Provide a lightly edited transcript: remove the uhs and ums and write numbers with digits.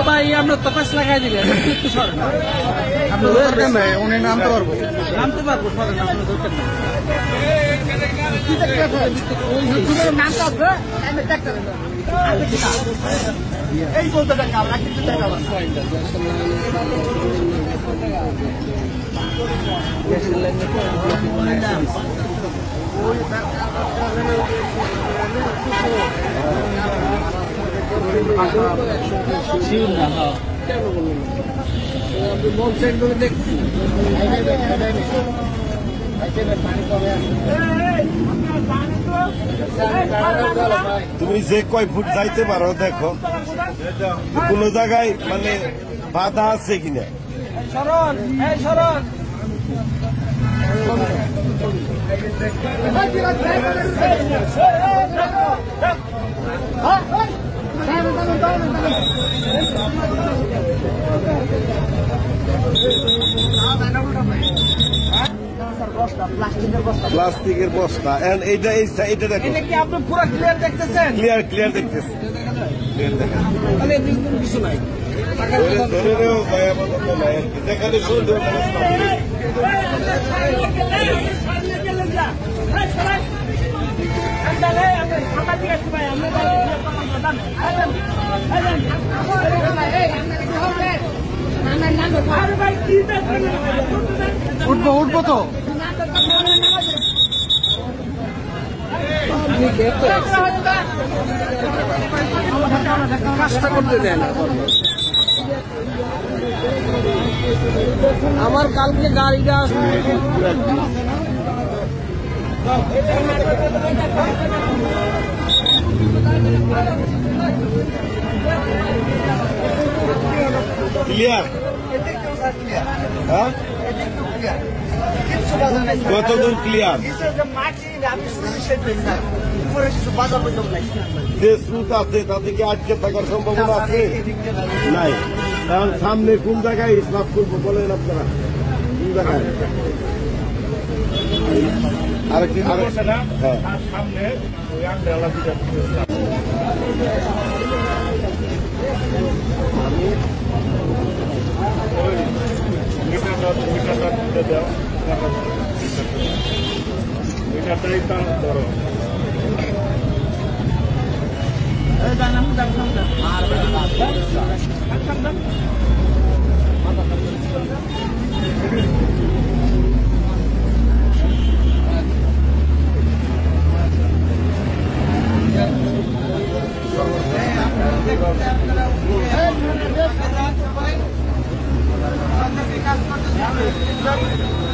ভাই আমরা তো পাঁচ লাগাই দিলেন উনি নামতে পারবো নামতে পারবো সরেন আপনার দরকার না এই বলতে টাকা আমরা কিন্তু টাকা দেখছি তুমি যে কয় ফুট যাইতে পারো দেখো কোন জায়গায় মানে বাধা আছে কিনা প্লাস্টিকের বস্তা এইটা এইটা দেখো আপনি পুরো ক্লিয়ার দেখতেছেন ক্লিয়ার দেখতেছি কিছু নাই দেখালে উঠবো তো কাজটা করতে দেয় না আমার কালকে গাড়িটা ক্লিয়ার হ্যাঁ কতদূর ক্লিয়ার যে স্রোত আছে তাতে কি আটকে থাকার সম্ভাবনা আছে নাই কারণ সামনে কোন জায়গায় স্নাপ করবো বলেন আপনারা কোন জায়গায় আরেকটি হ্যাঁ সামনে Hey,